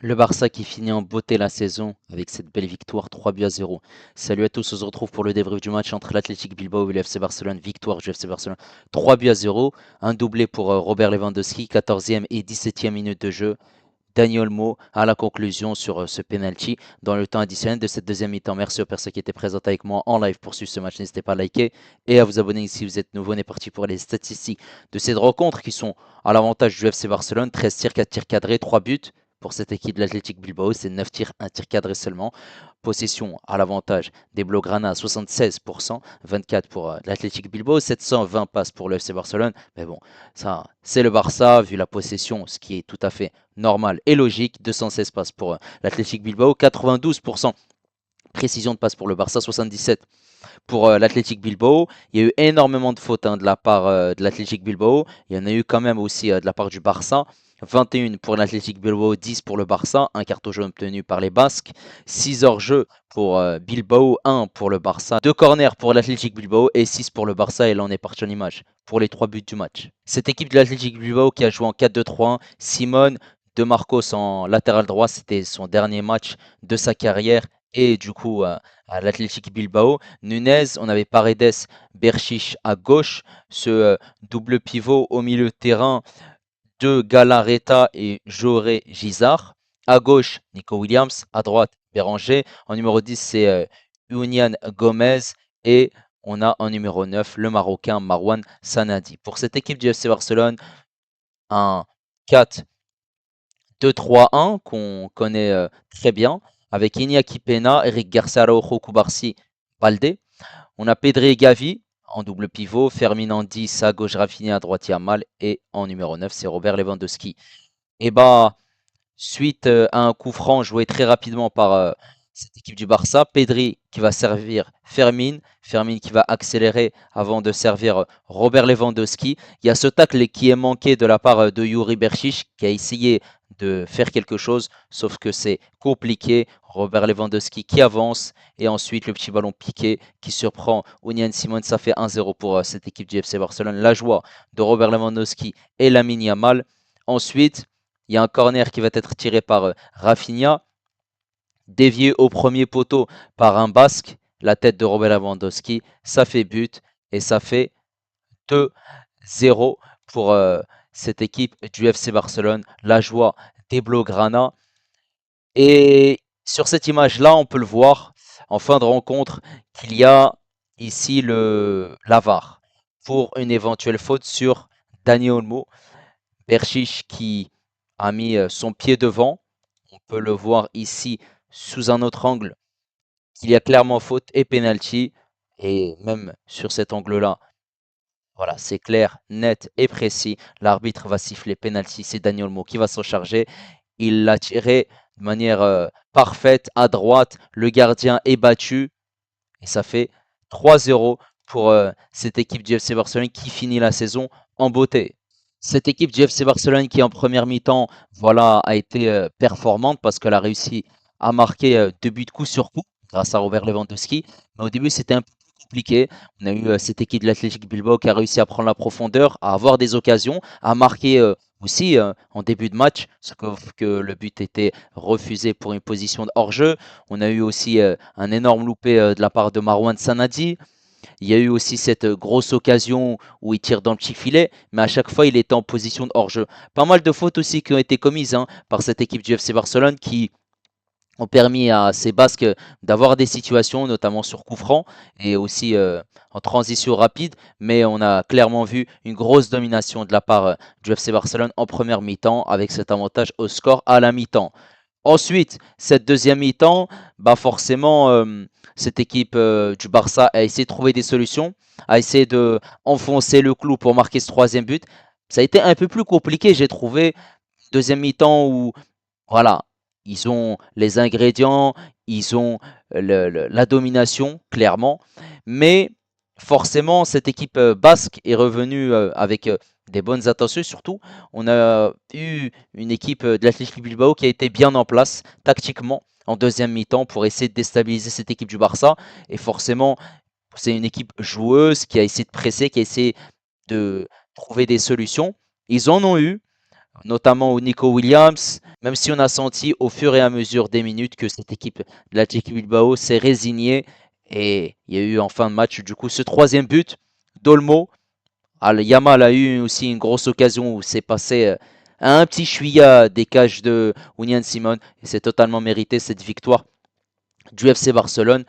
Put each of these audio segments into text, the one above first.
Le Barça qui finit en beauté la saison avec cette belle victoire 3-0. Salut à tous, on se retrouve pour le débrief du match entre l'Athletic Bilbao et le FC Barcelone. Victoire du FC Barcelone 3-0. Un doublé pour Robert Lewandowski, 14e et 17e minute de jeu. Dani Olmo à la conclusion sur ce penalty dans le temps additionnel de cette deuxième mi-temps. Merci aux personnes qui étaient présentes avec moi en live pour suivre ce match. N'hésitez pas à liker et à vous abonner si vous êtes nouveau. On est parti pour les statistiques de cette rencontre qui sont à l'avantage du FC Barcelone. 13 tirs, 4 tirs cadrés, 3 buts. Pour cette équipe de l'Athletic Bilbao, c'est 9 tirs, 1 tir cadré seulement. Possession à l'avantage des Blaugrana à 76%, 24 pour l'Athletic Bilbao, 720 passes pour le FC Barcelone. Mais bon, ça, c'est le Barça, vu la possession, ce qui est tout à fait normal et logique. 216 passes pour l'Athletic Bilbao, 92% précision de passe pour le Barça, 77 pour l'Athletic Bilbao. Il y a eu énormément de fautes de la part de l'Athletic Bilbao. Il y en a eu quand même aussi de la part du Barça. 21 pour l'Athletic Bilbao, 10 pour le Barça, un carton jaune obtenu par les Basques, 6 hors-jeu pour Bilbao, 1 pour le Barça, 2 corners pour l'Athletic Bilbao et 6 pour le Barça, et là on est parti en image pour les 3 buts du match. Cette équipe de l'Athletic Bilbao qui a joué en 4-2-3-1, Simone de Marcos en latéral droit, c'était son dernier match de sa carrière et du coup à l'Athletic Bilbao. Nunez, on avait Paredes, Berchiche à gauche, ce double pivot au milieu de terrain de Galarreta et Joré Gisard. À gauche, Nico Williams. À droite, Béranger. En numéro 10, c'est Unian Gomez. Et on a en numéro 9 le Marocain Marwan Sanadi. Pour cette équipe du FC Barcelone, un 4-2-3-1 qu'on connaît très bien, avec Iñaki Pena, Eric Garcia Araujo, Cubarsí, Balde. On a Pedri et Gavi en double pivot, Fermin en 10, à gauche Rafinha, à droite Yamal, et en numéro 9, c'est Robert Lewandowski. Et bah, suite à un coup franc joué très rapidement par cette équipe du Barça, Pedri qui va servir Fermin, Fermin qui va accélérer avant de servir Robert Lewandowski. Il y a ce tacle qui est manqué de la part de Yuri Berchiche qui a essayé de faire quelque chose, sauf que c'est compliqué. Robert Lewandowski qui avance et ensuite le petit ballon piqué qui surprend Union Simon. Ça fait 1-0 pour cette équipe du FC Barcelone. La joie de Robert Lewandowski et Lamine Yamal. Ensuite, il y a un corner qui va être tiré par Rafinha, dévié au premier poteau par un Basque, la tête de Robert Lewandowski. Ça fait but et ça fait 2-0 pour cette équipe du FC Barcelone. La joie des Blaugrana. Et sur cette image-là, on peut le voir en fin de rencontre qu'il y a ici la VAR pour une éventuelle faute sur Dani Olmo. Berchiche qui a mis son pied devant. On peut le voir ici sous un autre angle qu'il y a clairement faute et penalty. Et même sur cet angle-là, voilà, c'est clair, net et précis. L'arbitre va siffler penalty. C'est Dani Olmo qui va s'en charger. Il l'a tiré de manière parfaite à droite. Le gardien est battu. Et ça fait 3-0 pour cette équipe du FC Barcelone qui finit la saison en beauté. Cette équipe du FC Barcelone qui en première mi-temps voilà, a été performante parce qu'elle a réussi à marquer 2 buts coup sur coup grâce à Robert Lewandowski. Mais au début, c'était un peu compliqué. On a eu cette équipe de l'Athletic Bilbao qui a réussi à prendre la profondeur, à avoir des occasions, à marquer aussi en début de match, sauf que le but était refusé pour une position de hors-jeu. On a eu aussi un énorme loupé de la part de Marwan Sanadi. Il y a eu aussi cette grosse occasion où il tire dans le petit filet, mais à chaque fois il était en position de hors-jeu. Pas mal de fautes aussi qui ont été commises par cette équipe du FC Barcelone qui ont permis à ces Basques d'avoir des situations, notamment sur coup franc et aussi en transition rapide. Mais on a clairement vu une grosse domination de la part du FC Barcelone en première mi-temps avec cet avantage au score à la mi-temps. Ensuite, cette deuxième mi-temps, bah forcément, cette équipe du Barça a essayé de trouver des solutions, a essayé de enfoncer le clou pour marquer ce troisième but. Ça a été un peu plus compliqué, j'ai trouvé. Deuxième mi-temps où, voilà, ils ont les ingrédients, ils ont la domination, clairement. Mais forcément, cette équipe basque est revenue avec des bonnes intentions. Surtout, on a eu une équipe de l'Athletic Bilbao qui a été bien en place tactiquement en deuxième mi-temps pour essayer de déstabiliser cette équipe du Barça. Et forcément, c'est une équipe joueuse qui a essayé de presser, qui a essayé de trouver des solutions. Ils en ont eu. notamment au Nico Williams, même si on a senti au fur et à mesure des minutes que cette équipe de l'Athletic Bilbao s'est résignée et il y a eu en fin de match du coup ce troisième but d'Olmo. Yamal a eu aussi une grosse occasion où c'est passé à un petit chouïa des cages de Union Simon et c'est totalement mérité cette victoire du FC Barcelone.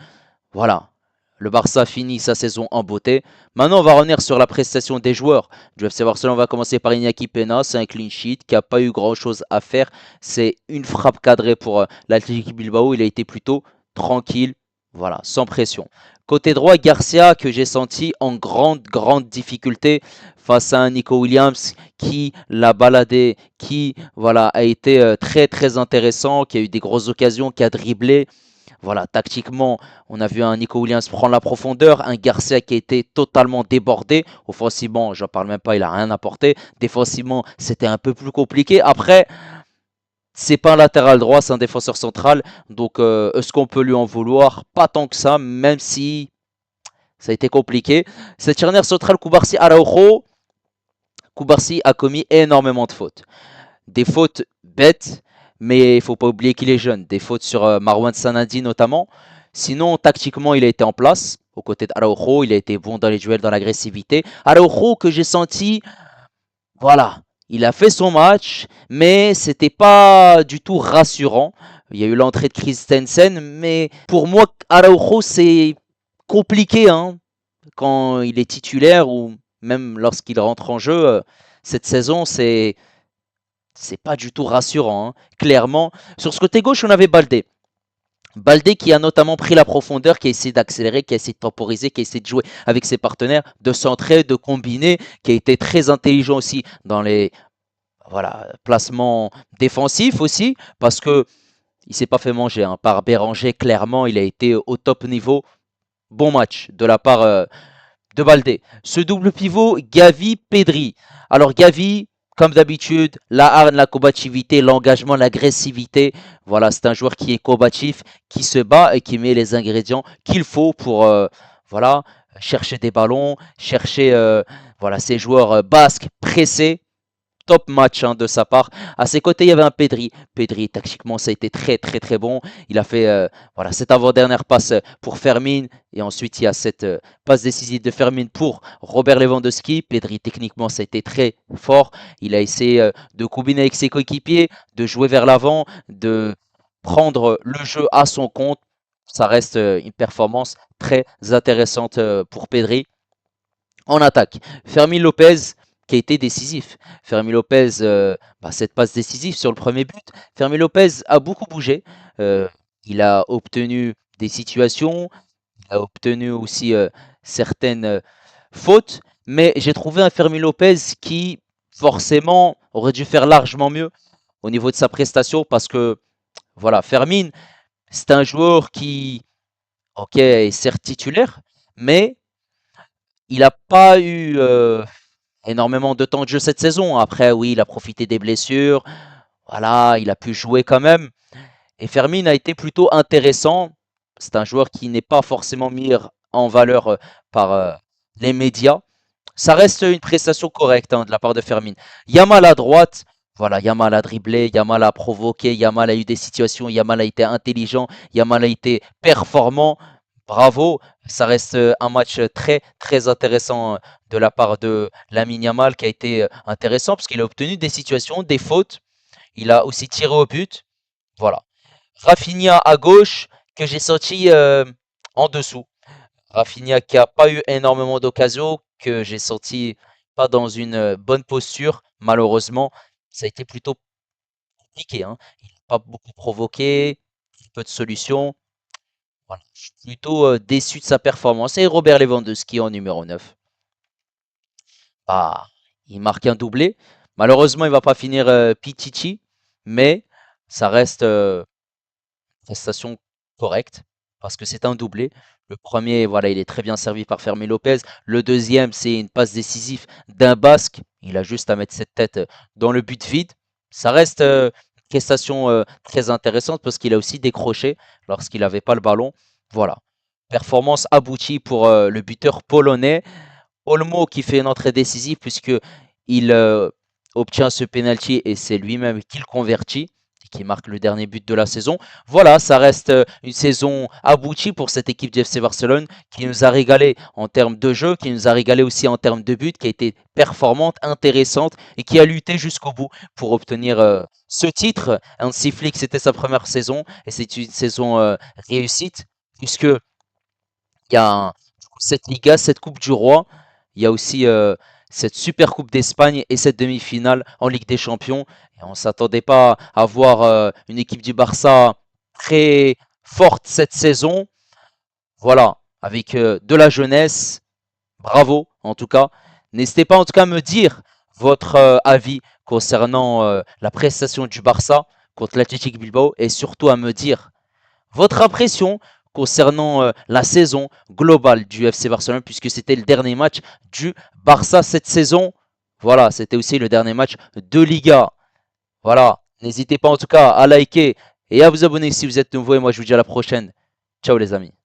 Voilà, le Barça finit sa saison en beauté. Maintenant, on va revenir sur la prestation des joueurs du FC Barcelone. On va commencer par Iñaki Peña. C'est un clean sheet qui n'a pas eu grand-chose à faire. C'est une frappe cadrée pour l'Athletic Bilbao. Il a été plutôt tranquille, voilà, sans pression. Côté droit, Garcia, que j'ai senti en grande difficulté face à un Nico Williams qui l'a baladé, qui voilà, a été très intéressant, qui a eu des grosses occasions, qui a dribblé. Voilà, tactiquement, on a vu un Nico Williams prendre la profondeur, un Garcia qui a été totalement débordé. Offensivement, j'en parle même pas, il a rien apporté. Défensivement, c'était un peu plus compliqué. Après, c'est pas un latéral droit, c'est un défenseur central. Donc, est-ce qu'on peut lui en vouloir? Pas tant que ça, même si ça a été compliqué. Cette charnière centrale, Koubarsi Araujo, Koubarsi a commis énormément de fautes. Des fautes bêtes, mais il faut pas oublier qu'il est jeune. Des fautes sur Marwan Sanadi notamment. Sinon, tactiquement, il a été en place. Aux côtés d'Araujo, il a été bon dans les duels, dans l'agressivité. Araujo que j'ai senti, voilà, il a fait son match, mais c'était pas du tout rassurant. Il y a eu l'entrée de Christensen, mais pour moi, Araujo, c'est compliqué hein, quand il est titulaire ou même lorsqu'il rentre en jeu. Cette saison, c'est pas du tout rassurant, hein. Clairement. Sur ce côté gauche, on avait Baldé. Baldé qui a notamment pris la profondeur, qui a essayé d'accélérer, qui a essayé de temporiser, qui a essayé de jouer avec ses partenaires, de centrer, de combiner, qui a été très intelligent aussi dans les voilà, placements défensifs aussi, parce que il s'est pas fait manger hein, par Béranger. Clairement, il a été au top niveau. Bon match de la part de Baldé. Ce double pivot, Gavi-Pedri. Alors Gavi, comme d'habitude, la hargne, la combativité, l'engagement, l'agressivité. Voilà, c'est un joueur qui est combatif, qui se bat et qui met les ingrédients qu'il faut pour voilà, chercher des ballons, chercher voilà, ces joueurs basques pressés. Top match hein, de sa part. À ses côtés, il y avait un Pedri. Pedri, tactiquement, ça a été très bon. Il a fait voilà, cette avant-dernière passe pour Fermin. Et ensuite, il y a cette passe décisive de Fermin pour Robert Lewandowski. Pedri, techniquement, ça a été très fort. Il a essayé de combiner avec ses coéquipiers, de jouer vers l'avant, de prendre le jeu à son compte. Ça reste une performance très intéressante pour Pedri. En attaque, Fermin Lopez qui a été décisif. Fermin Lopez, cette passe décisive sur le premier but, Fermin Lopez a beaucoup bougé. Il a obtenu des situations, il a obtenu aussi certaines fautes, mais j'ai trouvé un Fermin Lopez qui forcément aurait dû faire largement mieux au niveau de sa prestation parce que voilà, Fermin, c'est un joueur qui, ok, est certes titulaire, mais il n'a pas eu énormément de temps de jeu cette saison. Après, oui, il a profité des blessures. Voilà, il a pu jouer quand même. Et Fermin a été plutôt intéressant. C'est un joueur qui n'est pas forcément mis en valeur par les médias. Ça reste une prestation correcte hein, de la part de Fermin. Yamal à droite. Voilà, Yamal a dribblé, Yamal a provoqué, Yamal a eu des situations, Yamal a été intelligent, Yamal a été performant. Bravo, ça reste un match très intéressant de la part de Lamine Yamal qui a été intéressant parce qu'il a obtenu des situations, des fautes. Il a aussi tiré au but. Voilà. Rafinha à gauche que j'ai senti en dessous. Rafinha qui a pas eu énormément d'occasions, que j'ai senti pas dans une bonne posture. Malheureusement, ça a été plutôt compliqué, hein. Il n'a pas beaucoup provoqué, peu de solutions. Voilà. Je suis plutôt déçu de sa performance. Et Robert Lewandowski en numéro 9. Bah, il marque un doublé. Malheureusement, il va pas finir Pichichi, mais ça reste une prestation correcte parce que c'est un doublé. Le premier, voilà, il est très bien servi par Fermi Lopez. Le deuxième, c'est une passe décisive d'un Basque. Il a juste à mettre cette tête dans le but vide. Ça reste une prestation très intéressante parce qu'il a aussi décroché lorsqu'il n'avait pas le ballon. Voilà. Performance aboutie pour le buteur polonais. Olmo qui fait une entrée décisive puisque il obtient ce penalty et c'est lui-même qui le convertit et qui marque le dernier but de la saison. Voilà, ça reste une saison aboutie pour cette équipe du FC Barcelone qui nous a régalé en termes de jeu, qui nous a régalé aussi en termes de but, qui a été performante, intéressante et qui a lutté jusqu'au bout pour obtenir ce titre. Hansi Flick, c'était sa première saison et c'est une saison réussite puisque il y a cette Liga, cette Coupe du Roi. Il y a aussi cette Super Coupe d'Espagne et cette demi-finale en Ligue des Champions. Et on ne s'attendait pas à voir une équipe du Barça très forte cette saison. Voilà, avec de la jeunesse. Bravo, en tout cas. N'hésitez pas en tout cas à me dire votre avis concernant la prestation du Barça contre l'Athletic Bilbao et surtout à me dire votre impression concernant la saison globale du FC Barcelone, puisque c'était le dernier match du Barça cette saison. Voilà, c'était aussi le dernier match de Liga. Voilà, n'hésitez pas en tout cas à liker et à vous abonner si vous êtes nouveau. Et moi, je vous dis à la prochaine. Ciao les amis.